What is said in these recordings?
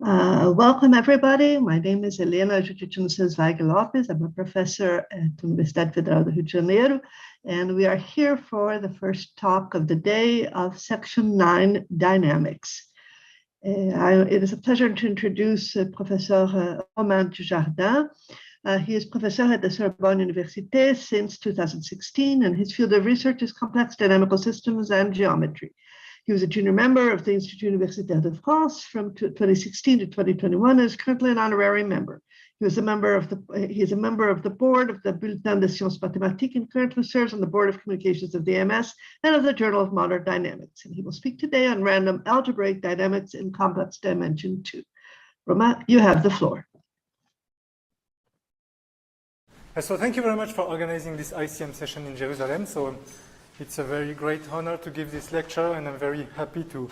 Welcome, everybody. My name is Helena Weigel-Lopes. I'm a professor at the Universidade Federal do Rio de Janeiro, and we are here for the first talk of the day of Section 9, Dynamics. It is a pleasure to introduce Professor Romain Dujardin. He is professor at the Sorbonne Université since 2016, and his field of research is complex dynamical systems and geometry. He was a junior member of the Institut Universitaire de France from 2016 to 2021 and is currently an honorary member. He is a member of the board of the Bulletin des Sciences Mathématiques and currently serves on the board of communications of the MS and of the Journal of Modern Dynamics. And he will speak today on random algebraic dynamics in complex dimension 2. Romain, you have the floor. So thank you very much for organizing this ICM session in Jerusalem. It's a very great honor to give this lecture, and I'm very happy to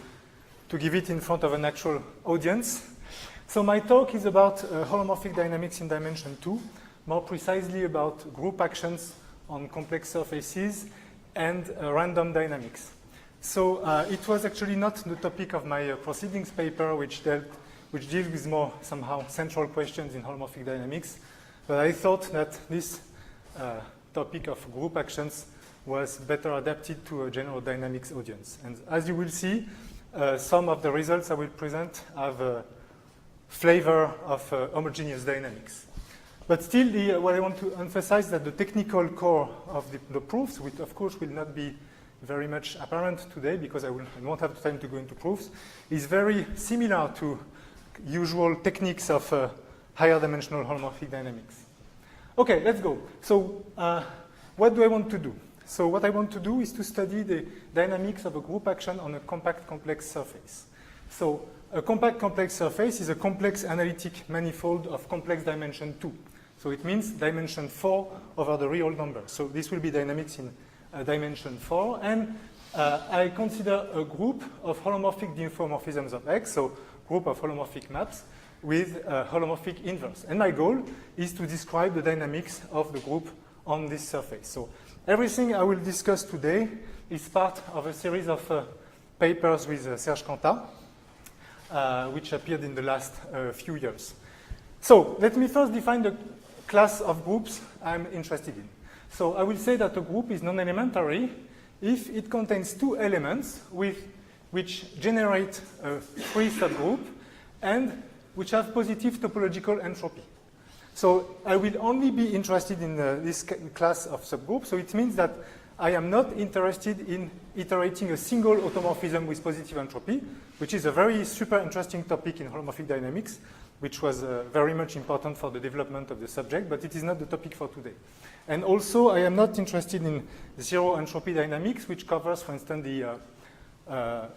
give it in front of an actual audience. So my talk is about holomorphic dynamics in dimension 2, more precisely about group actions on complex surfaces and random dynamics. So it was actually not the topic of my proceedings paper, which deals with more somehow central questions in holomorphic dynamics, but I thought that this topic of group actions was better adapted to a general dynamics audience. And as you will see, some of the results I will present have a flavor of homogeneous dynamics. But still, what I want to emphasize is that the technical core of the proofs, which of course will not be very much apparent today because I won't have time to go into proofs, is very similar to usual techniques of higher dimensional holomorphic dynamics. Okay, let's go. So what do I want to do? So what I want to do is to study the dynamics of a group action on a compact complex surface. So a compact complex surface is a complex analytic manifold of complex dimension 2. So it means dimension 4 over the real number. So this will be dynamics in dimension 4. And I consider a group of holomorphic diffeomorphisms of X, so group of holomorphic maps with a holomorphic inverse. And my goal is to describe the dynamics of the group on this surface. So everything I will discuss today is part of a series of papers with Serge Cantat, which appeared in the last few years. So let me first define the class of groups I'm interested in. So I will say that a group is non-elementary if it contains two elements which generate a free subgroup and which have positive topological entropy. So I will only be interested in this class of subgroups. So it means that I am not interested in iterating a single automorphism with positive entropy, which is a very super interesting topic in holomorphic dynamics, which was very much important for the development of the subject, but it is not the topic for today. And also, I am not interested in zero entropy dynamics, which covers, for instance, the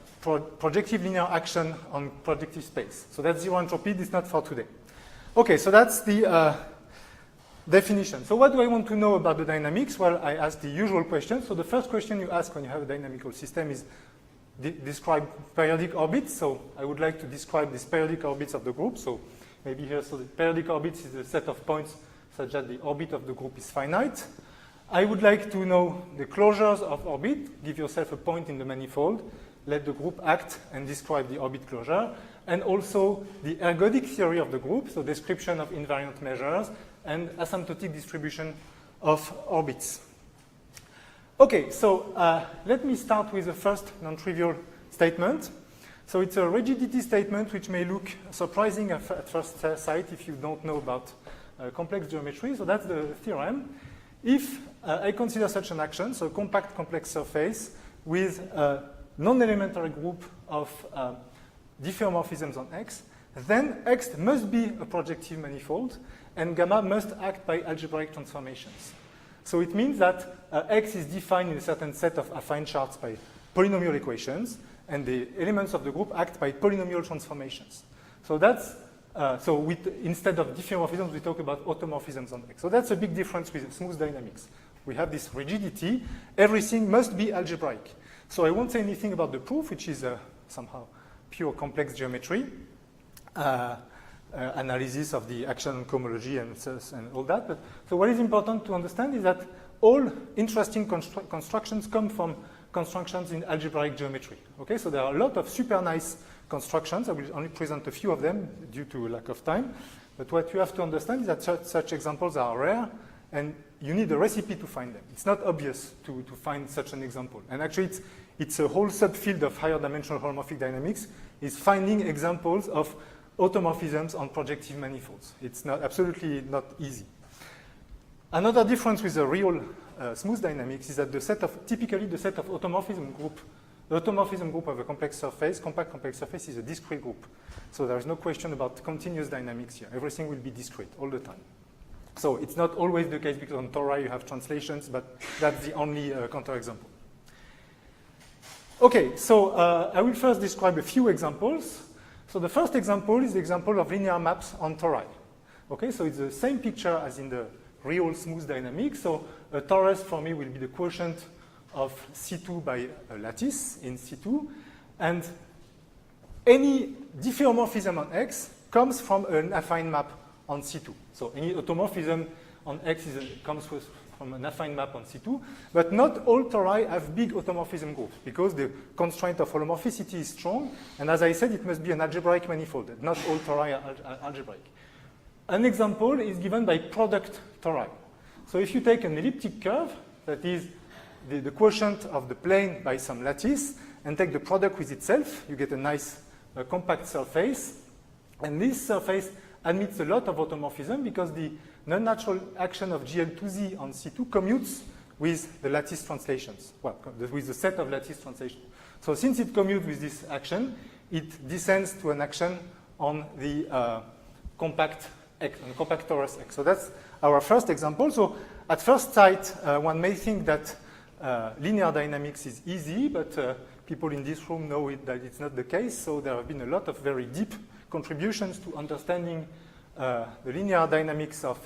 projective linear action on projective space. So that's zero entropy. This is not for today. Okay, so that's the definition. So what do I want to know about the dynamics? Well, I ask the usual question. So the first question you ask when you have a dynamical system is describe periodic orbits. So I would like to describe these periodic orbits of the group. So maybe here, so the periodic orbits is a set of points such that the orbit of the group is finite. I would like to know the closures of orbit. Give yourself a point in the manifold. Let the group act and describe the orbit closure. And also the ergodic theory of the group, so description of invariant measures and asymptotic distribution of orbits. Okay, so let me start with the first non-trivial statement. So it's a rigidity statement which may look surprising at first sight if you don't know about complex geometry. So that's the theorem. If I consider such an action, so a compact complex surface with a non-elementary group of diffeomorphisms on X, then X must be a projective manifold, and gamma must act by algebraic transformations. So it means that X is defined in a certain set of affine charts by polynomial equations, and the elements of the group act by polynomial transformations. So that's instead of diffeomorphisms, we talk about automorphisms on X. So that's a big difference with smooth dynamics. We have this rigidity. Everything must be algebraic. So I won't say anything about the proof, which is somehow pure complex geometry, analysis of the action on cohomology and all that. But, so what is important to understand is that all interesting constructions come from constructions in algebraic geometry. Okay, so there are a lot of super nice constructions. I will only present a few of them due to lack of time. But what you have to understand is that such examples are rare, and you need a recipe to find them. It's not obvious to find such an example. And actually, it's a whole subfield of higher dimensional holomorphic dynamics, is finding examples of automorphisms on projective manifolds. It's absolutely not easy. Another difference with the real smooth dynamics is that typically the set of automorphism group, the automorphism group of a complex surface, compact complex surface, is a discrete group. So there is no question about continuous dynamics here. Everything will be discrete all the time. So it's not always the case because on tori you have translations, but that's the only counterexample. Okay, so I will first describe a few examples. So the first example is the example of linear maps on tori. Okay, so it's the same picture as in the real smooth dynamics. So a torus for me will be the quotient of C2 by a lattice in C2. And any diffeomorphism on X comes from an affine map on C2. So any automorphism on X comes from an affine map on C2. But not all tori have big automorphism groups because the constraint of holomorphicity is strong. And as I said, it must be an algebraic manifold. Not all tori are algebraic. An example is given by product tori. So if you take an elliptic curve, that is the quotient of the plane by some lattice, and take the product with itself, you get a nice compact surface. And this surface admits a lot of automorphism because the non-natural action of GL2Z on C2 commutes with the lattice translations, well, with the set of lattice translations. So since it commutes with this action, it descends to an action on the compact X, on compact torus X. So that's our first example. So at first sight, one may think that linear dynamics is easy, but people in this room know that it's not the case. So there have been a lot of very deep contributions to understanding the linear dynamics of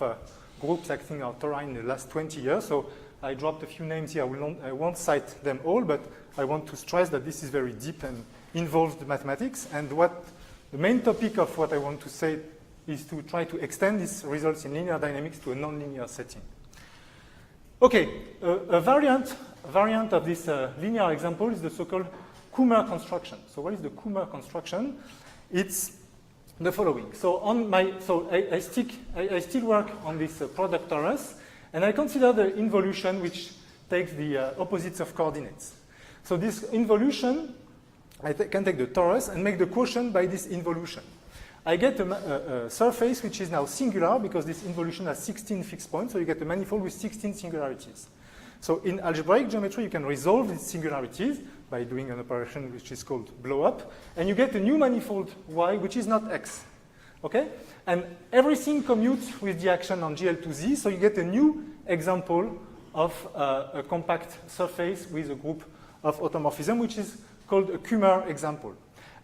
groups acting on tori in the last 20 years. So I dropped a few names here. I won't cite them all, but I want to stress that this is very deep and involves the mathematics. And the main topic of what I want to say is to try to extend these results in linear dynamics to a nonlinear setting. Okay, a variant of this linear example is the so-called Kummer construction. So what is the Kummer construction? It's the following. So I still work on this product torus, and I consider the involution which takes the opposites of coordinates. So this involution, I can take the torus and make the quotient by this involution. I get a surface which is now singular because this involution has 16 fixed points, so you get a manifold with 16 singularities. So in algebraic geometry, you can resolve these singularities by doing an operation which is called blow up, and you get a new manifold Y which is not X. Okay? And everything commutes with the action on GL2Z, so you get a new example of a compact surface with a group of automorphism, which is called a Kummer example.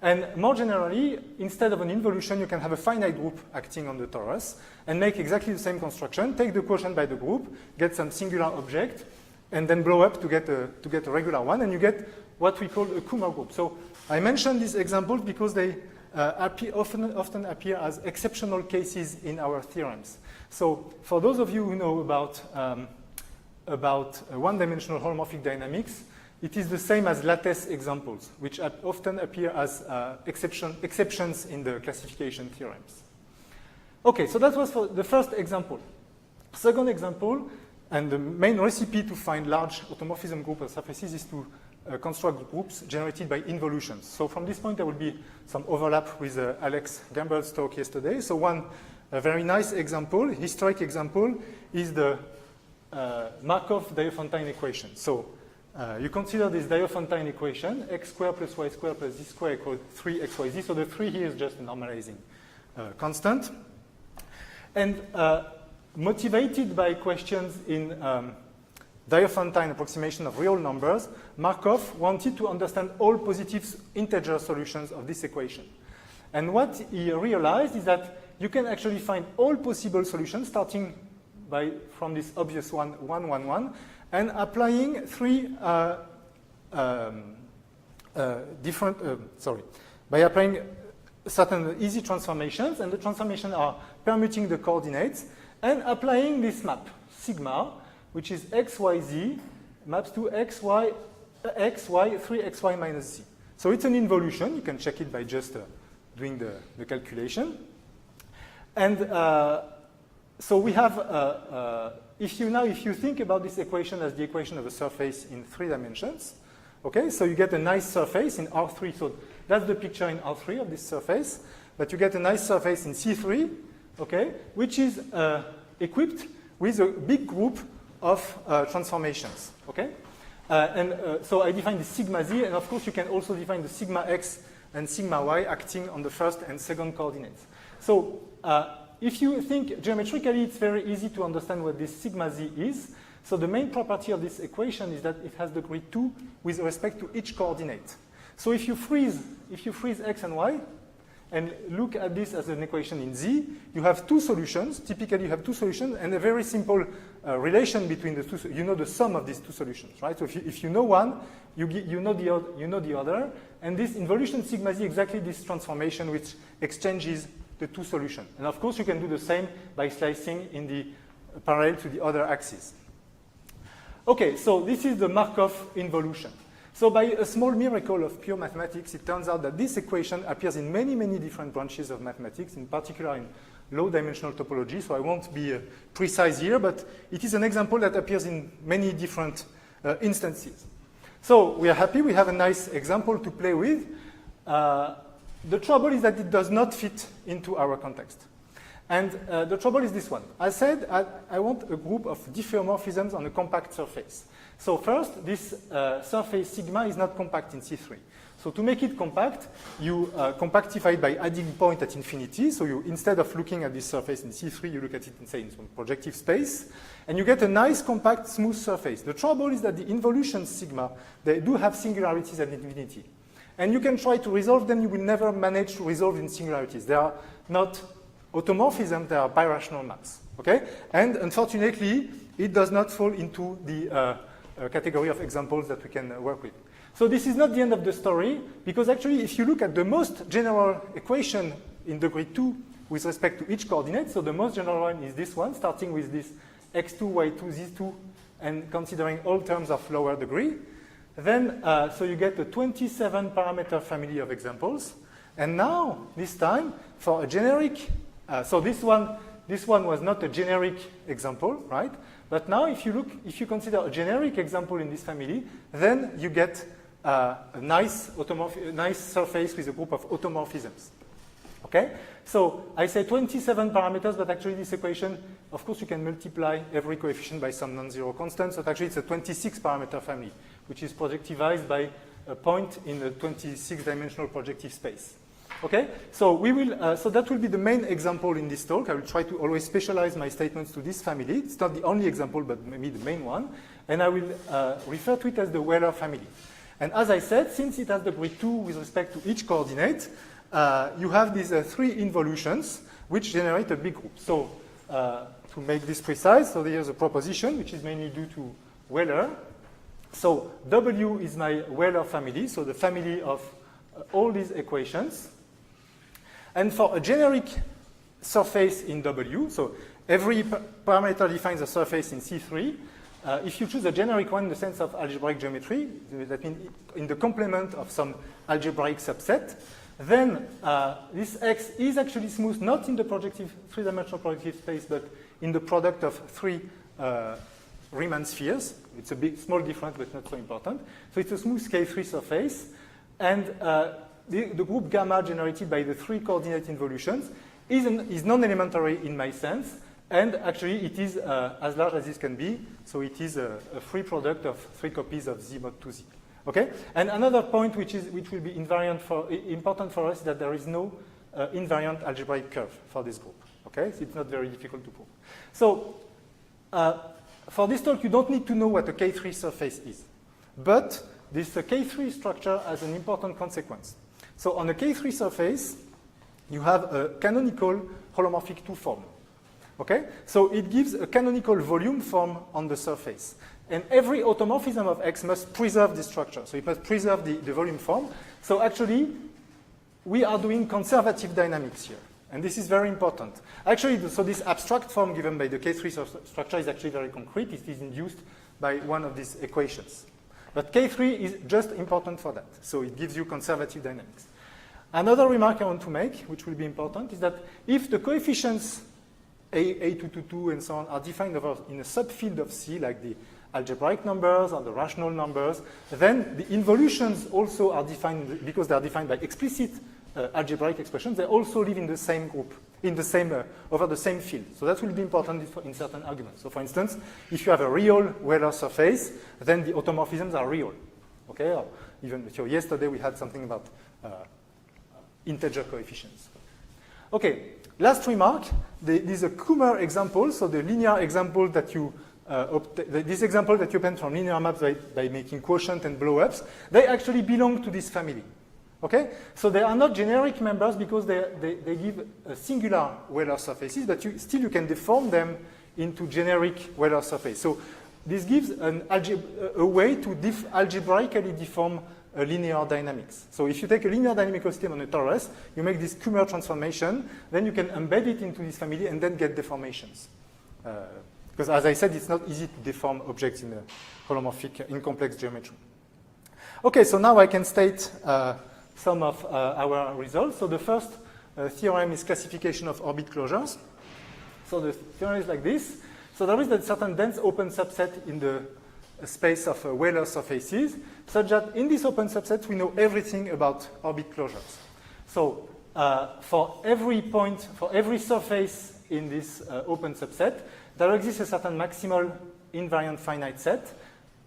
And more generally, instead of an involution, you can have a finite group acting on the torus and make exactly the same construction, take the quotient by the group, get some singular object, and then blow up to get a regular one, and you get what we call a Kummer group. So I mentioned these examples because they often appear as exceptional cases in our theorems. So for those of you who know about one-dimensional holomorphic dynamics, it is the same as lattice examples, which often appear as exceptions in the classification theorems. Okay, so that was for the first example. Second example, and the main recipe to find large automorphism group of surfaces is to construct groups generated by involutions. So from this point, there will be some overlap with Alex Gambert's talk yesterday. So a very nice example, historic example, is the Markov-Diophantine equation. So you consider this Diophantine equation, x squared plus y squared plus z squared equals 3xyz. So the 3 here is just a normalizing constant. And motivated by questions in Diophantine approximation of real numbers, Markov wanted to understand all positive integer solutions of this equation. And what he realized is that you can actually find all possible solutions starting from this obvious one, 1, 1, 1, and applying by applying certain easy transformations, and the transformations are permuting the coordinates, and applying this map, sigma, which is xyz, maps to xy, 3xy minus z. So it's an involution. You can check it by just doing the calculation. And so we have, if you think about this equation as the equation of a surface in 3 dimensions, okay, so you get a nice surface in R3. So that's the picture in R3 of this surface. But you get a nice surface in C3, okay, which is equipped with a big group of transformations, okay? So I define the sigma z, and of course you can also define the sigma x and sigma y acting on the first and second coordinates. So if you think geometrically, it's very easy to understand what this sigma z is. So the main property of this equation is that it has degree 2 with respect to each coordinate. So if you freeze x and y, and look at this as an equation in Z, you have 2 solutions. Typically, you have 2 solutions, and a very simple relation between the 2. You know the sum of these 2 solutions, right? So if you know one, you know the other, and this involution sigma Z exactly this transformation which exchanges the 2 solutions. And of course, you can do the same by slicing in the parallel to the other axis. Okay, so this is the Markov involution. So by a small miracle of pure mathematics, it turns out that this equation appears in many, many different branches of mathematics, in particular in low-dimensional topology. So I won't be precise here, but it is an example that appears in many different instances. So we are happy. We have a nice example to play with. The trouble is that it does not fit into our context. And the trouble is this one. I said I want a group of diffeomorphisms on a compact surface. So first, this surface sigma is not compact in C3. So to make it compact, you compactify it by adding point at infinity. So you, instead of looking at this surface in C3, you look at it in, say, in some projective space. And you get a nice, compact, smooth surface. The trouble is that the involutions sigma, they do have singularities at infinity. And you can try to resolve them. You will never manage to resolve in singularities. They are not automorphisms. They are birational maps. Okay? And unfortunately, it does not fall into the category of examples that we can work with. So this is not the end of the story, because actually if you look at the most general equation in degree 2 with respect to each coordinate, so the most general one is this one, starting with this x2, y2, z2, and considering all terms of lower degree, then so you get a 27 parameter family of examples. And now, this time, for a generic, so this one was not a generic example, right? But now, if you consider a generic example in this family, then you get a nice surface with a group of automorphisms. Okay? So I say 27 parameters, but actually this equation, of course, you can multiply every coefficient by some non-zero constant. So actually, it's a 26 parameter family, which is projectivized by a point in the 26-dimensional projective space. Okay, so we will. So that will be the main example in this talk. I will try to always specialize my statements to this family. It's not the only example, but maybe the main one. And I will refer to it as the Wehler family. And as I said, since it has degree 2 with respect to each coordinate, you have these 3 involutions which generate a big group. So to make this precise, so here's a proposition which is mainly due to Wehler. So W is my Wehler family, so the family of all these equations. And for a generic surface in W, so every parameter defines a surface in C3. If you choose a generic one in the sense of algebraic geometry, that means in the complement of some algebraic subset, then this X is actually smooth, not in the projective 3-dimensional projective space, but in the product of 3 Riemann spheres. It's a small difference, but not so important. So it's a smooth K3 surface. And the group gamma generated by the 3 coordinate involutions is non-elementary in my sense, and actually it is as large as this can be, so it is a free product of 3 copies of Z mod 2Z. Okay? And another point which will be important for us is that there is no invariant algebraic curve for this group. Okay? So it's not very difficult to prove. So for this talk, you don't need to know what a K3 surface is, but this K3 structure has an important consequence. So on a K3 surface, you have a canonical holomorphic 2 form. Okay? So it gives a canonical volume form on the surface. And every automorphism of X must preserve this structure. So it must preserve the volume form. So actually, we are doing conservative dynamics here. And this is very important. Actually, so this abstract form given by the K3 structure is actually very concrete. It is induced by one of these equations. But K3 is just important for that. So it gives you conservative dynamics. Another remark I want to make, which will be important, is that if the coefficients A222 and so on are defined in a subfield of C, like the algebraic numbers or the rational numbers, then the involutions also are defined, because they are defined by explicit algebraic expressions, they also live in the same group, in the same, over the same field. So that will be important in certain arguments. So for instance, if you have a real Wehler surface, then the automorphisms are real. Okay? Or even so yesterday we had something about integer coefficients. Okay, last remark, this is a Kummer example, so the linear example that you this example that you obtain from linear maps by making quotient and blow-ups, they actually belong to this family. Okay? So they are not generic members because they give a singular Wehler surfaces, but still you can deform them into generic Wehler surface. So this gives a way to algebraically deform a linear dynamics. So if you take a linear dynamical system on a torus, you make this Kummer transformation, then you can embed it into this family and then get deformations. Because as I said, it's not easy to deform objects in a holomorphic, in complex geometry. Okay, so now I can state some of our results. So the first theorem is classification of orbit closures. So the theorem is like this. So there is a certain dense open subset in the space of Wehler surfaces, such that in this open subset we know everything about orbit closures. So for every point, for every surface in this open subset, there exists a certain maximal invariant finite set,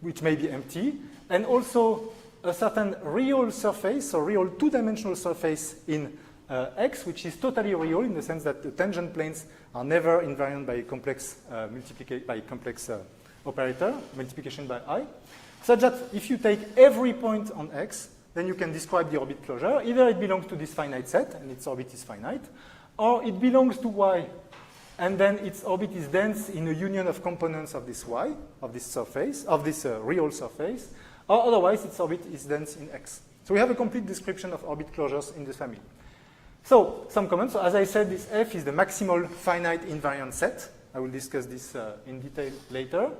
which may be empty, and also a certain real surface, or real two-dimensional surface in X, which is totally real in the sense that the tangent planes are never invariant by complex operator, multiplication by I, such that if you take every point on X, then you can describe the orbit closure. Either it belongs to this finite set, and its orbit is finite, or it belongs to Y, and then its orbit is dense in a union of components of this Y, of this surface, of this real surface, or otherwise its orbit is dense in X. So we have a complete description of orbit closures in this family. So some comments. So as I said, this F is the maximal finite invariant set. I will discuss this in detail later.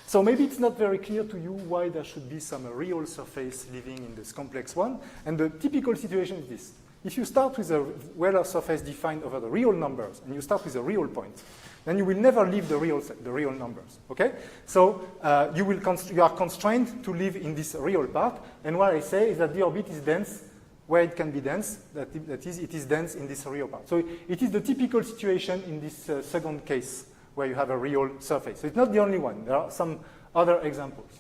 So maybe it's not very clear to you why there should be some real surface living in this complex one. And the typical situation is this. If you start with a Wehler surface defined over the real numbers, and you start with a real point, then you will never leave the real numbers. Okay? So you are constrained to live in this real part. And what I say is that the orbit is dense where it can be dense. That is, it is dense in this real part. So it is the typical situation in this second case where you have a real surface. So it's not the only one. There are some other examples.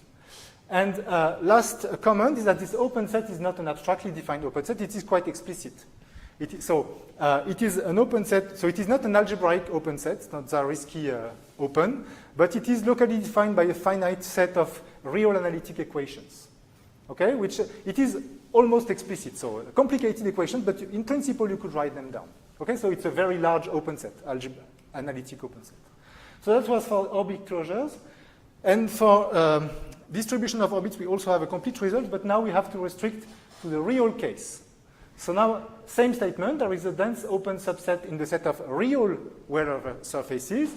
And last comment is that this open set is not an abstractly defined open set. It is quite explicit. It is an open set. So it is not an algebraic open set. It's not Zariski open. But it is locally defined by a finite set of real analytic equations. Okay? Which it is almost explicit. So a complicated equation, but in principle you could write them down. Okay? So it's a very large open set, analytic open set. So that was for orbit closures. And for distribution of orbits, we also have a complete result, but now we have to restrict to the real case. So now, same statement, there is a dense open subset in the set of real Wehler surfaces,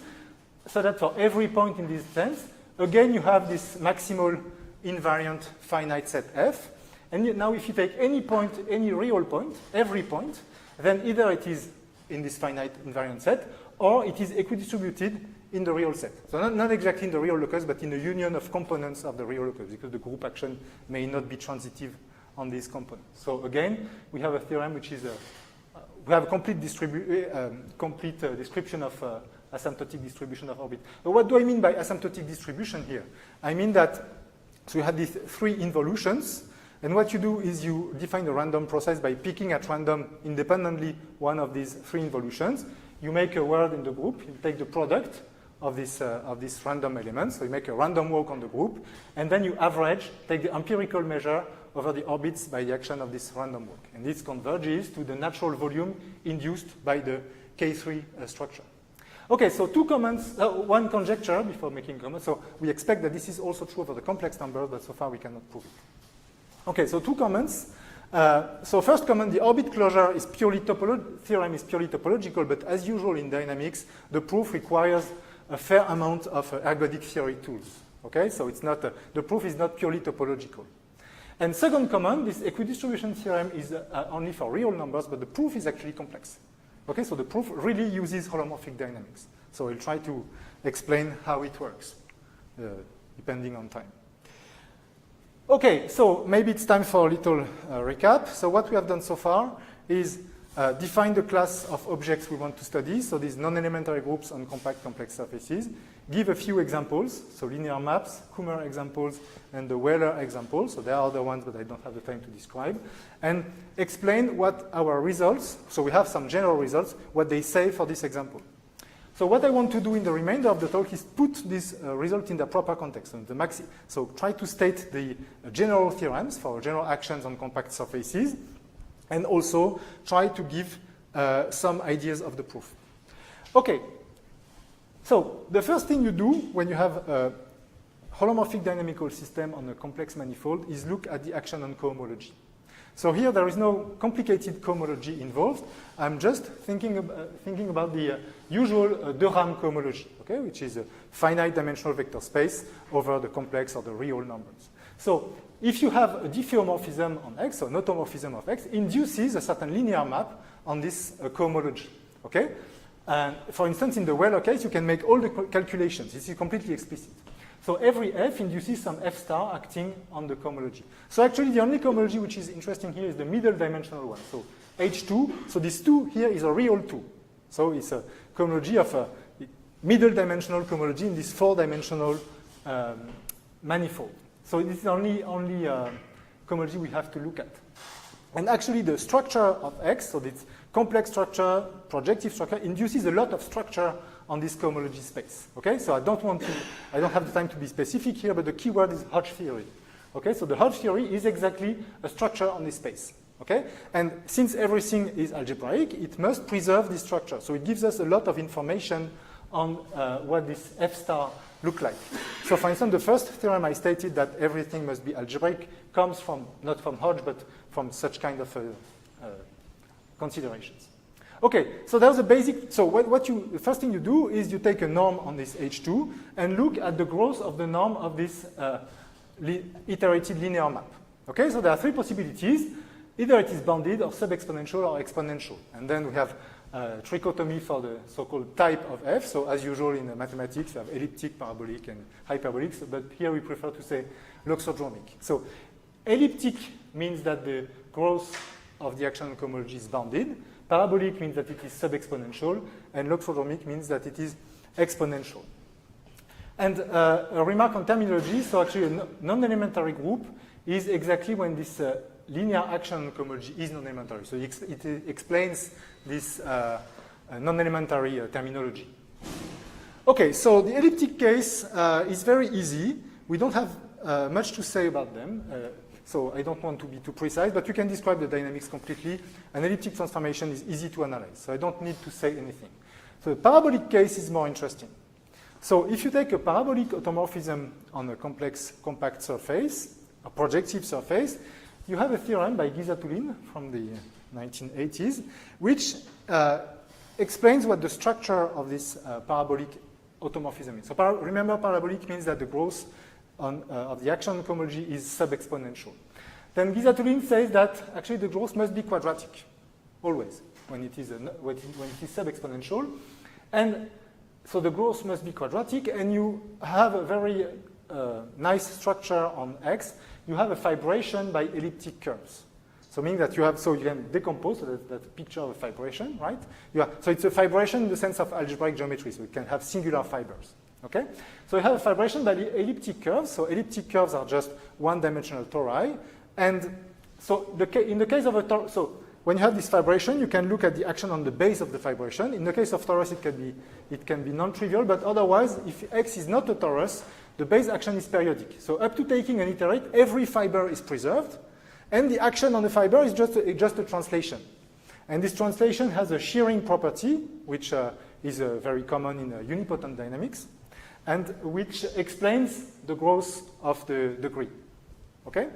so that for every point in this sense, again, you have this maximal invariant finite set F. And now if you take any point, any real point, every point, then either it is in this finite invariant set, or it is equidistributed in the real set. So not exactly in the real locus, but in the union of components of the real locus, because the group action may not be transitive on these components. So again, we have a theorem which is we have a complete description of asymptotic distribution of orbit. But what do I mean by asymptotic distribution here? I mean that, so you have these three involutions, and what you do is you define a random process by picking at random independently one of these three involutions. You make a word in the group, you take the product of this random elements, so you make a random walk on the group, and then you average, take the empirical measure over the orbits by the action of this random walk. And this converges to the natural volume induced by the K3 structure. Okay, so two comments, one conjecture before making comments. So we expect that this is also true for the complex numbers, but so far we cannot prove it. Okay, so two comments. So first comment, the orbit closure is purely theorem is purely topological, but as usual in dynamics, the proof requires a fair amount of ergodic theory tools. Okay, so it's not the proof is not purely topological. And second command, this equidistribution theorem is only for real numbers, but the proof is actually complex. Okay, so the proof really uses holomorphic dynamics. So I'll try to explain how it works, depending on time. Okay, so maybe it's time for a little recap. So what we have done so far is define the class of objects we want to study, so these non-elementary groups on compact complex surfaces, give a few examples, so linear maps, Kummer examples, and the Wehler examples, so there are other ones, but I don't have the time to describe, and explain what our results, so we have some general results, what they say for this example. So what I want to do in the remainder of the talk is put this result in the proper context. So try to state the general theorems for general actions on compact surfaces, and also try to give some ideas of the proof. Okay, so the first thing you do when you have a holomorphic dynamical system on a complex manifold is look at the action on cohomology. So here there is no complicated cohomology involved. I'm just thinking about the usual theorem cohomology, okay, which is a finite dimensional vector space over the complex or the real numbers. So if you have a diffeomorphism on X, or an automorphism of X, induces a certain linear map on this cohomology, okay? And for instance, in the Wehler case, you can make all the calculations. This is completely explicit. So every F induces some F star acting on the cohomology. So actually, the only cohomology which is interesting here is the middle dimensional one. So H2, so this 2 here is a real 2. So it's a cohomology of a middle dimensional cohomology in this 4-dimensional manifold. So this is the only cohomology we have to look at. And actually, the structure of X, so this complex structure, projective structure, induces a lot of structure on this cohomology space. Okay, so I don't have the time to be specific here, but the key word is Hodge theory. Okay, so the Hodge theory is exactly a structure on this space. Okay, and since everything is algebraic, it must preserve this structure. So it gives us a lot of information on what this F star look like. So for instance, the first theorem I stated that everything must be algebraic comes from, not from Hodge, but from such kind of considerations. Okay, so there's a basic, so the first thing you do is you take a norm on this H2 and look at the growth of the norm of this iterated linear map. Okay, so there are 3 possibilities. Either it is bounded or sub-exponential or exponential. And then we have trichotomy for the so-called type of F. So as usual in mathematics, we have elliptic, parabolic, and hyperbolic. But here we prefer to say laxodromic. So elliptic means that the growth of the action on cohomology is bounded. Parabolic means that it is sub-exponential. And laxodromic means that it is exponential. And a remark on terminology. So actually a non-elementary group is exactly when this linear action on cohomology is non-elementary. So it explains this non-elementary terminology. Okay, so the elliptic case is very easy. We don't have much to say about them. So I don't want to be too precise, but you can describe the dynamics completely. An elliptic transformation is easy to analyze, so I don't need to say anything. So the parabolic case is more interesting. So if you take a parabolic automorphism on a complex compact surface, a projective surface, you have a theorem by Guizatulin from the 1980s, which explains what the structure of this parabolic automorphism is. So remember, parabolic means that the growth of the action on cohomology is sub-exponential. Then Guizatulin says that actually the growth must be quadratic, always, when it is sub-exponential. And so the growth must be quadratic, and you have a very nice structure on X. You have a fibration by elliptic curves. So meaning that you can decompose, so that's a picture of a fibration, right? So it's a fibration in the sense of algebraic geometry, so it can have singular fibers. Okay? So you have a fibration by the elliptic curves. So elliptic curves are just one-dimensional tori. And so in the case of a torus, so when you have this fibration, you can look at the action on the base of the fibration. In the case of torus, it can be non-trivial, but otherwise, if X is not a torus, the base action is periodic. So up to taking an iterate, every fiber is preserved, and the action on the fiber is just a translation. And this translation has a shearing property, which is very common in unipotent dynamics, and which explains the growth of the degree. Okay?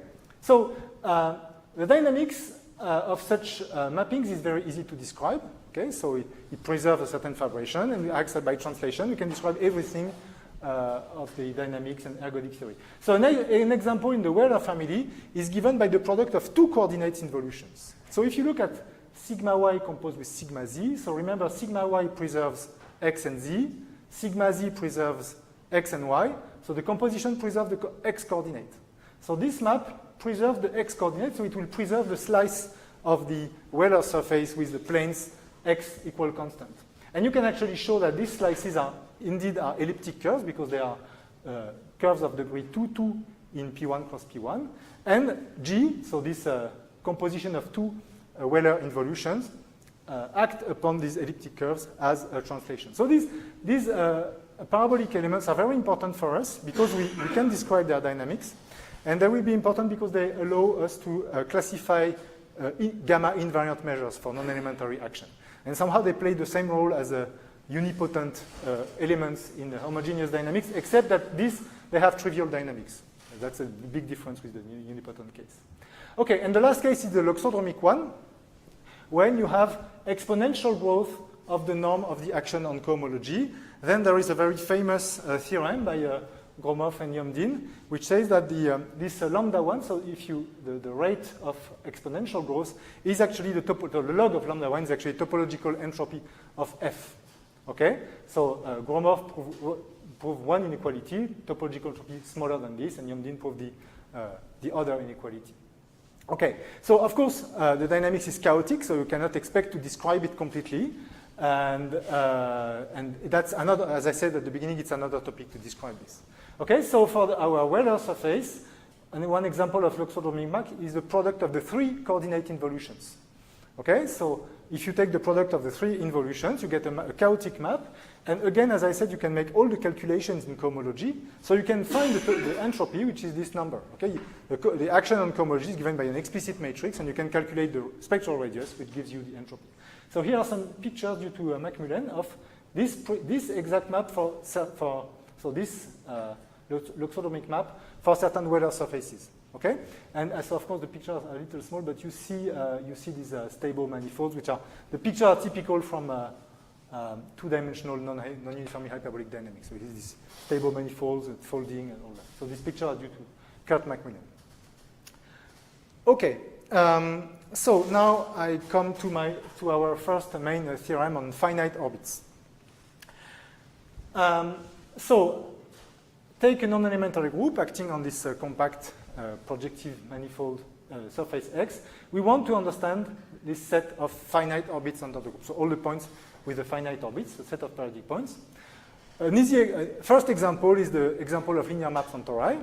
So the dynamics of such mappings is very easy to describe. Okay? So it preserves a certain fibration, and by translation, you can describe everything of the dynamics and ergodic theory. So an example in the Wehler family is given by the product of two coordinates involutions. So if you look at sigma y composed with sigma z, so remember sigma y preserves x and z, sigma z preserves x and y, so the composition preserves the x coordinate. So this map preserves the x coordinate, so it will preserve the slice of the Wehler surface with the planes x equal constant. And you can actually show that these slices are indeed elliptic curves because they are curves of degree 2, 2 in P1 cross P1. And G, so this composition of two Wehler involutions, act upon these elliptic curves as a translation. So these parabolic elements are very important for us because we can describe their dynamics. And they will be important because they allow us to classify gamma invariant measures for non-elementary action. And somehow they play the same role as unipotent elements in the homogeneous dynamics, except that they have trivial dynamics. That's a big difference with the unipotent case. Okay, and the last case is the laxodromic one, when you have exponential growth of the norm of the action on cohomology. Then there is a very famous theorem by Gromov and Yomdin, which says that this lambda 1, so if the rate of exponential growth is actually the log of lambda 1 is actually topological entropy of f. Okay, so Gromov proved one inequality, topological entropy smaller than this, and Yomdin proved the other inequality. Okay, so of course the dynamics is chaotic, so you cannot expect to describe it completely. And that's another, as I said at the beginning, it's another topic to describe this. Okay, so for our Wehler surface, and one example of laxodromic map is the product of the three coordinate involutions. Okay, so if you take the product of the three involutions, you get a chaotic map. And again, as I said, you can make all the calculations in cohomology. So you can find the entropy, which is this number. Okay, the action on cohomology is given by an explicit matrix, and you can calculate the spectral radius, which gives you the entropy. So here are some pictures due to Macmillan of this exact map for this laxodromic map for certain Wehler surfaces. Okay, and so of course the pictures are a little small, but you see these stable manifolds, which are the pictures are typical from two-dimensional non-uniformly hyperbolic dynamics. So this is stable manifolds and folding and all that. So these pictures are due to Kurt Macmillan. Okay. So now I come to our first main theorem on finite orbits. So take a non-elementary group acting on this compact projective manifold surface X. We want to understand this set of finite orbits under the group. So all the points with the finite orbits, a set of periodic points. An easy first example is the example of linear maps on tori.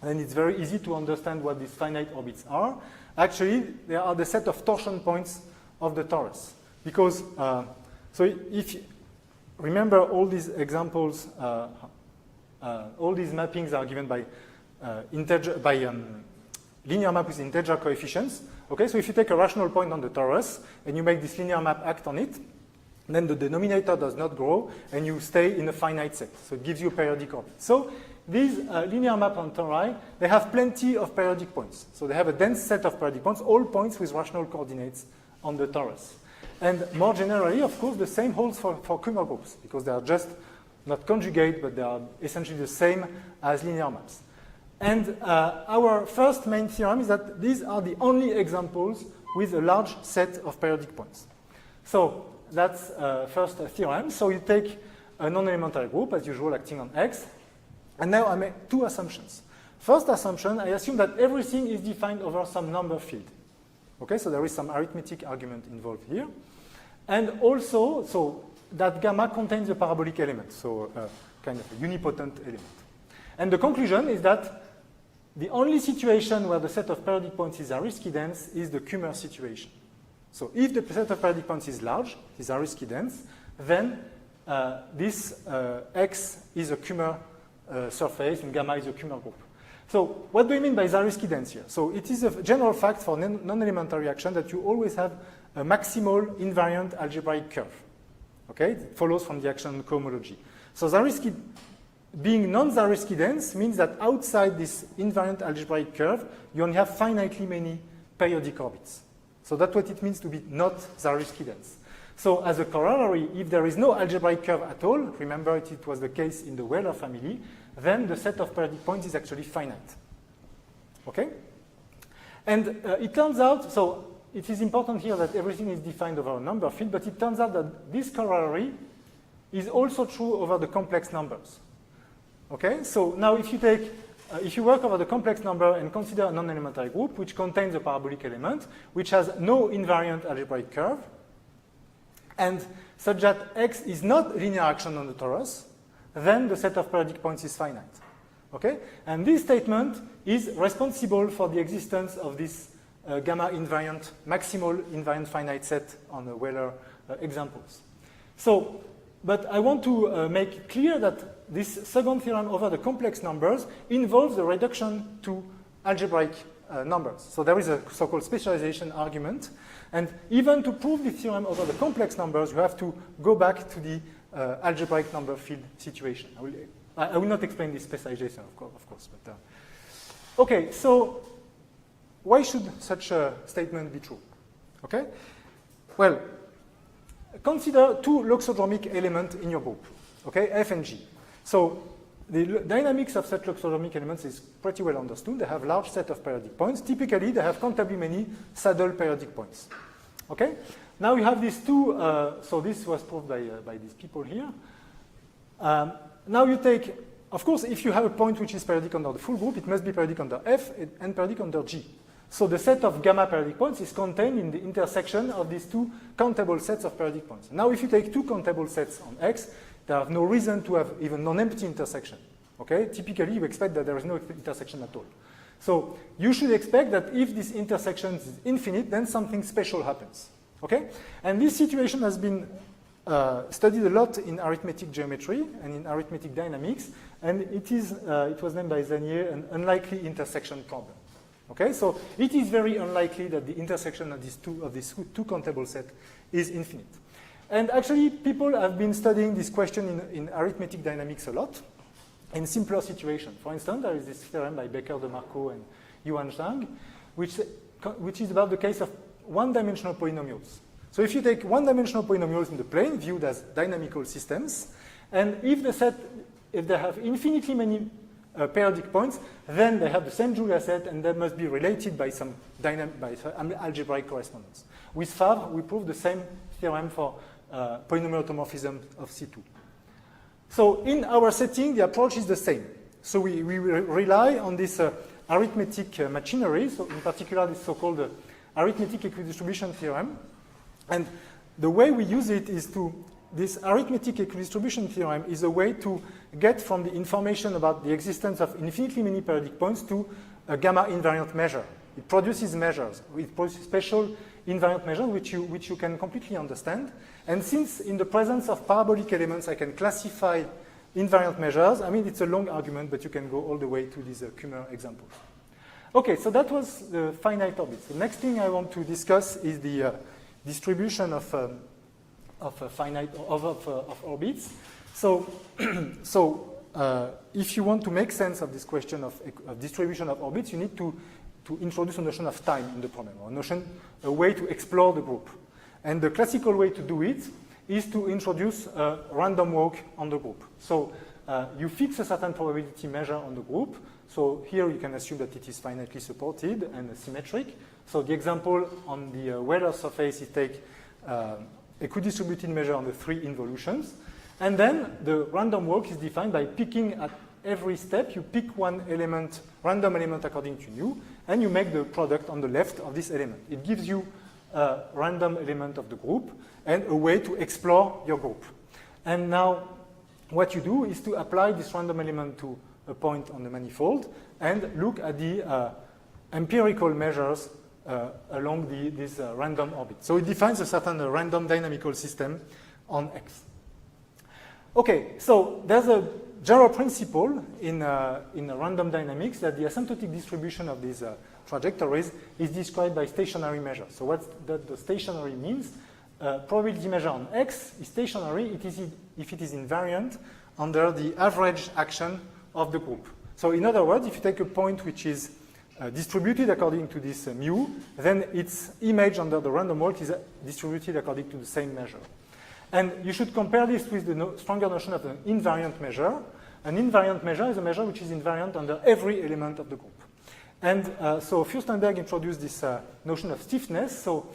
And it's very easy to understand what these finite orbits are. Actually, they are the set of torsion points of the torus. Because, so if you remember all these examples, all these mappings are given by linear map with integer coefficients. Okay, so if you take a rational point on the torus and you make this linear map act on it, then the denominator does not grow and you stay in a finite set. So it gives you a periodic orbit. So these linear map on tori, they have plenty of periodic points. So they have a dense set of periodic points, all points with rational coordinates on the torus. And more generally, of course, the same holds for Kummer groups, because they are just not conjugate, but they are essentially the same as linear maps. And our first main theorem is that these are the only examples with a large set of periodic points. So that's first theorem. So you take a non-elementary group, as usual, acting on X. And now I make two assumptions. First assumption, I assume that everything is defined over some number field. Okay, so there is some arithmetic argument involved here. And also, so that gamma contains a parabolic element, so kind of a unipotent element. And the conclusion is that the only situation where the set of periodic points is Zariski dense is the Kummer situation. So if the set of periodic points is large, is Zariski dense, then this X is a Kummer surface and gamma is a Kummer group. So what do you mean by Zariski dense here? So it is a general fact for non-elementary action that you always have a maximal invariant algebraic curve. Okay, it follows from the action cohomology. So Zariski being non-Zariski dense means that outside this invariant algebraic curve, you only have finitely many periodic orbits. So that's what it means to be not Zariski dense. So as a corollary, if there is no algebraic curve at all, remember it was the case in the Wehler family, then the set of periodic points is actually finite. Okay? And it turns out, so it is important here that everything is defined over a number field, but it turns out that this corollary is also true over the complex numbers. Okay? So now if you work over the complex number and consider a non-elementary group which contains a parabolic element, which has no invariant algebraic curve, and such that X is not linear action on the torus, then the set of periodic points is finite. Okay? And this statement is responsible for the existence of this gamma invariant, maximal invariant finite set on the Wehler examples. So, but I want to make it clear that this second theorem over the complex numbers involves the reduction to algebraic numbers. So there is a so-called specialization argument. And even to prove the theorem over the complex numbers, you have to go back to the algebraic number field situation. I will not explain this specialization, of course. But, okay, so why should such a statement be true? Okay? Well, consider two laxodromic elements in your group, okay, F and G. So the dynamics of such laxodromic elements is pretty well understood. They have a large set of periodic points. Typically, they have countably many saddle periodic points. Okay? Now you have these two, so this was proved by these people here. Now you take, of course, if you have a point which is periodic under the full group, it must be periodic under F and periodic under G. So the set of gamma periodic points is contained in the intersection of these two countable sets of periodic points. Now if you take two countable sets on X, there are no reason to have even non-empty intersection. Okay? Typically, you expect that there is no intersection at all. So you should expect that if this intersection is infinite, then something special happens. Okay? And this situation has been studied a lot in arithmetic geometry and in arithmetic dynamics, and it was named by Zanier an unlikely intersection problem. Okay? So it is very unlikely that the intersection of these two countable sets is infinite. And actually, people have been studying this question in arithmetic dynamics a lot, in simpler situations. For instance, there is this theorem by Becker, De Marco, and Yuan Zhang, which is about the case of one-dimensional polynomials. So if you take one-dimensional polynomials in the plane, viewed as dynamical systems, and if they have infinitely many periodic points, then they have the same Julia set, and they must be related by some algebraic correspondence. With Favre, we proved the same theorem for polynomial automorphism of C2. So in our setting, the approach is the same. So we rely on this arithmetic machinery, so in particular this so-called arithmetic equidistribution theorem. And the way we use it is this arithmetic equidistribution theorem is a way to get from the information about the existence of infinitely many periodic points to a gamma invariant measure. It produces measures. It produces special invariant measures which you can completely understand. And since in the presence of parabolic elements I can classify invariant measures, I mean it's a long argument, but you can go all the way to these Kummer examples. Okay, so that was the finite orbits. The next thing I want to discuss is the distribution of orbits. So, if you want to make sense of this question of distribution of orbits, you need to introduce a notion of time in the problem, or a way to explore the group. And the classical way to do it is to introduce a random walk on the group. So you fix a certain probability measure on the group. So here you can assume that it is finitely supported and symmetric. So the example on the Wehler surface is take equidistributed measure on the 3 involutions. And then the random walk is defined by picking at every step, you pick one element, random element according to nu, and you make the product on the left of this element. It gives you a random element of the group and a way to explore your group. And now what you do is to apply this random element to a point on the manifold and look at the empirical measures along this random orbit. So it defines a certain random dynamical system on X. Okay, so there's a general principle in random dynamics that the asymptotic distribution of these trajectories is described by stationary measures. So what the stationary means, probability measure on X is stationary if it is invariant under the average action of the group. So in other words, if you take a point which is distributed according to this mu, then its image under the random walk is distributed according to the same measure. And you should compare this with the stronger notion of an invariant measure. An invariant measure is a measure which is invariant under every element of the group. And so Furstenberg introduced this notion of stiffness. So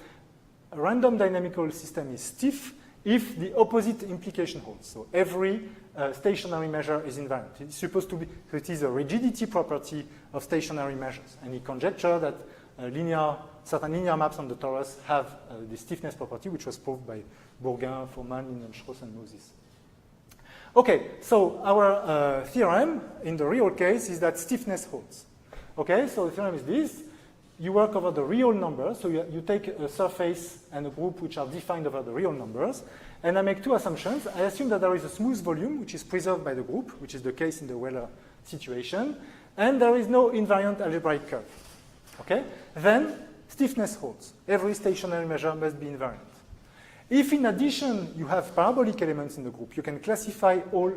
a random dynamical system is stiff if the opposite implication holds. So every stationary measure is invariant. It's supposed to be, so it is a rigidity property of stationary measures. And he conjectured that certain linear maps on the torus have the stiffness property, which was proved by Bourgain, Furman, Lindenstrauss, and Moses. Okay, so our theorem in the real case is that stiffness holds. Okay, so the theorem is this. You work over the real numbers, so you take a surface and a group which are defined over the real numbers, and I make two assumptions. I assume that there is a smooth volume which is preserved by the group, which is the case in the Wehler situation, and there is no invariant algebraic curve. Okay, then stiffness holds. Every stationary measure must be invariant. If in addition you have parabolic elements in the group, you can classify all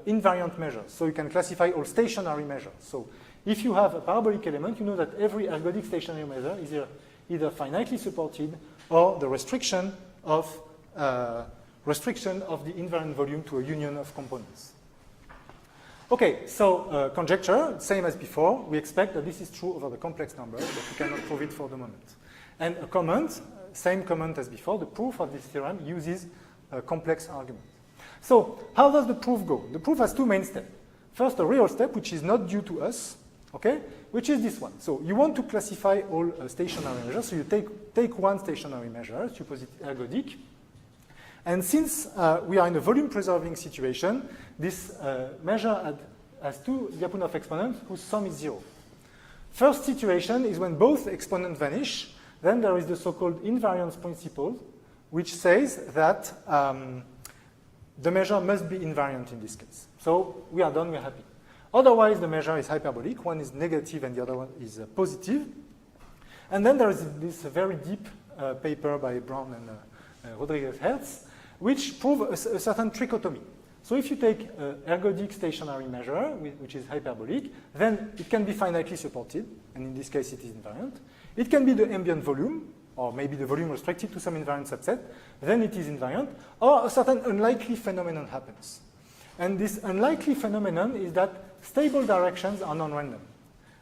invariant measures, so you can classify all stationary measures. So if you have a parabolic element, you know that every ergodic stationary measure is either finitely supported or the restriction of the invariant volume to a union of components. Okay, so conjecture, same as before. We expect that this is true over the complex numbers, but we cannot prove it for the moment. And a comment, same comment as before, the proof of this theorem uses a complex argument. So how does the proof go? The proof has two main steps. First, a real step, which is not due to us, okay, which is this one. So you want to classify all stationary measures. So you take one stationary measure, suppose it ergodic. And since we are in a volume-preserving situation, this measure has two Lyapunov exponents whose sum is 0. First situation is when both exponents vanish. Then there is the so-called invariance principle, which says that the measure must be invariant in this case. So we are done, we are happy. Otherwise, the measure is hyperbolic. One is negative and the other one is positive. And then there is this very deep paper by Brown and Rodriguez-Hertz, which prove a certain trichotomy. So if you take an ergodic stationary measure, which is hyperbolic, then it can be finitely supported, and in this case it is invariant. It can be the ambient volume, or maybe the volume restricted to some invariant subset, then it is invariant, or a certain unlikely phenomenon happens. And this unlikely phenomenon is that stable directions are non-random.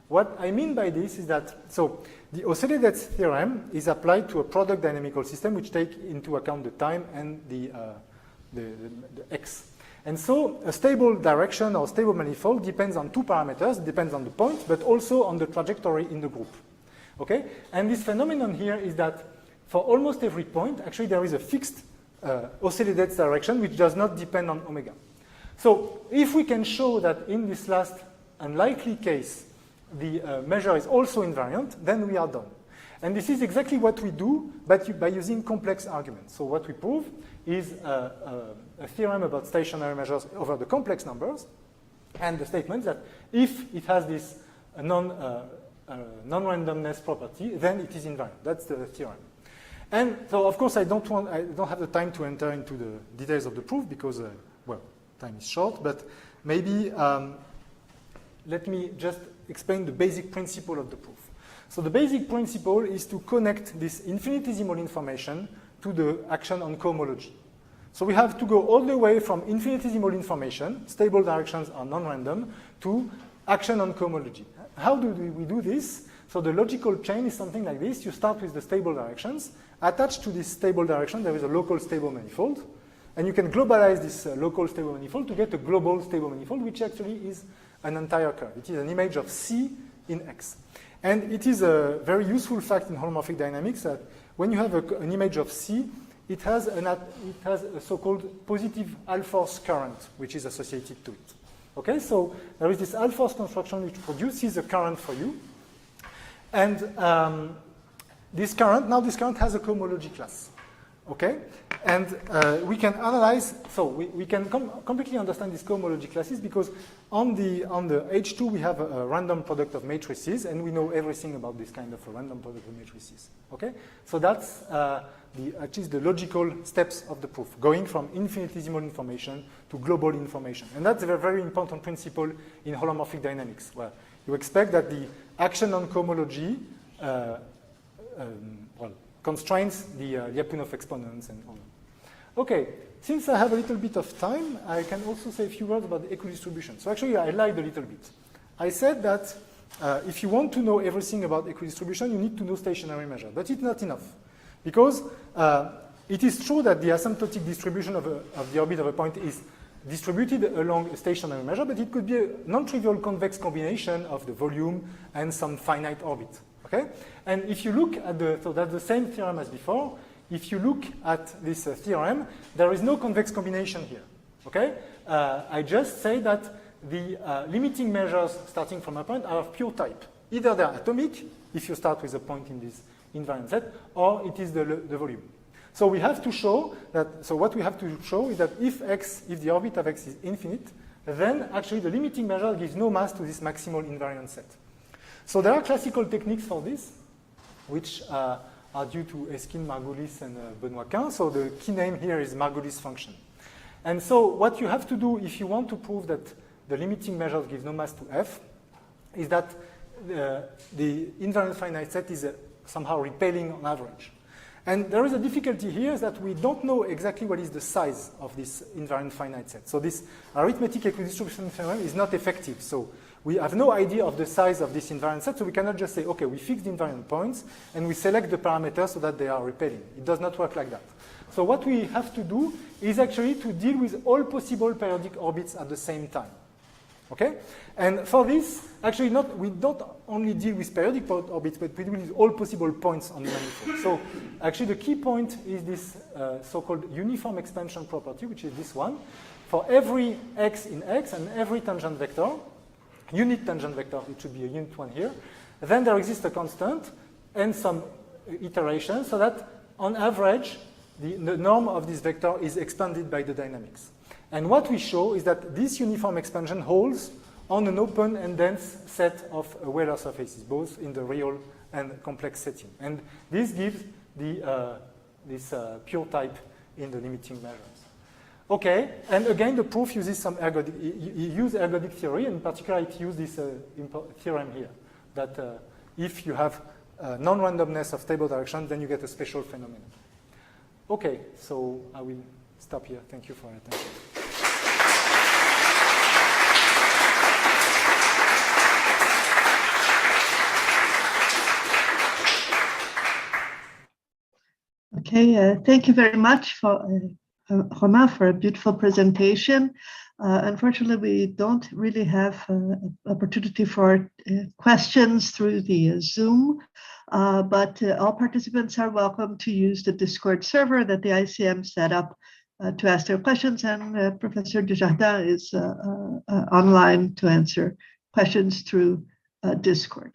What I mean by this is that, so the Osseledet's theorem is applied to a product dynamical system which take into account the time and the x. And so a stable direction or stable manifold depends on two parameters. It depends on the point, but also on the trajectory in the group. Okay? And this phenomenon here is that for almost every point, actually there is a fixed Osseledet's direction which does not depend on omega. So if we can show that in this last unlikely case, the measure is also invariant, then we are done. And this is exactly what we do, but by using complex arguments. So what we prove is a theorem about stationary measures over the complex numbers, and the statement that if it has this non-randomness property, then it is invariant. That's the theorem. And so, of course, I don't have the time to enter into the details of the proof because, well, time is short. But maybe let me just explain the basic principle of the proof. So the basic principle is to connect this infinitesimal information to the action on cohomology. So we have to go all the way from infinitesimal information, stable directions are non-random, to action on cohomology. How do we do this? So the logical chain is something like this. You start with the stable directions. Attached to this stable direction, there is a local stable manifold. And you can globalize this local stable manifold to get a global stable manifold, which actually is an entire curve. It is an image of C in X. And it is a very useful fact in holomorphic dynamics that when you have an image of C, it has a so-called positive all-force current, which is associated to it. Okay, so there is this all-force construction which produces a current for you. And this current has a cohomology class. Okay, and we can analyze, so we can completely understand these cohomology classes because on the H2 we have a random product of matrices, and we know everything about this kind of a random product of matrices. Okay, so that's actually the logical steps of the proof, going from infinitesimal information to global information, and that's a very important principle in holomorphic dynamics, where you expect that the action on cohomology well, constrains the Lyapunov exponents and all. Okay, since I have a little bit of time, I can also say a few words about the equidistribution. So actually, I lied a little bit. I said that if you want to know everything about equidistribution, you need to know stationary measure, but it's not enough. Because it is true that the asymptotic distribution of the orbit of a point is distributed along a stationary measure, but it could be a non-trivial convex combination of the volume and some finite orbit. Okay? And if you look at so that's the same theorem as before. If you look at this theorem, there is no convex combination here. Okay? I just say that the limiting measures starting from a point are of pure type. Either they're atomic, if you start with a point in this invariant set, or it is the volume. So we have to show that, so what we have to show is that if the orbit of X is infinite, then actually the limiting measure gives no mass to this maximal invariant set. So there are classical techniques for this, which are due to Eskin, Margulis, and Benoit Quint. So the key name here is Margulis function. And so what you have to do if you want to prove that the limiting measure gives no mass to F is that the invariant finite set is somehow repelling on average. And there is a difficulty here is that we don't know exactly what is the size of this invariant finite set. So this arithmetic equidistribution theorem is not effective. So we have no idea of the size of this invariant set, so we cannot just say, okay, we fix the invariant points and we select the parameters so that they are repelling. It does not work like that. So what we have to do is actually to deal with all possible periodic orbits at the same time. Okay? And for this, actually we don't only deal with periodic orbits, but we deal with all possible points on the manifold. So actually the key point is this so-called uniform expansion property, which is this one. For every x in X and every tangent vector, unit tangent vector, it should be a unit one here, then there exists a constant and some iteration so that on average, the norm of this vector is expanded by the dynamics. And what we show is that this uniform expansion holds on an open and dense set of Wehler surfaces, both in the real and complex setting. And this gives the, this pure type in the limiting measures. Okay, and again, the proof uses some ergodic, use ergodic theory, and in particular, it uses this theorem here, that if you have non-randomness of stable direction, then you get a special phenomenon. Okay, so I will stop here. Thank you for your attention. Okay, thank you very much for Romain for a beautiful presentation. Unfortunately, we don't really have opportunity for questions through the Zoom, but all participants are welcome to use the Discord server that the ICM set up to ask their questions, and Professor Dujardin is online to answer questions through Discord.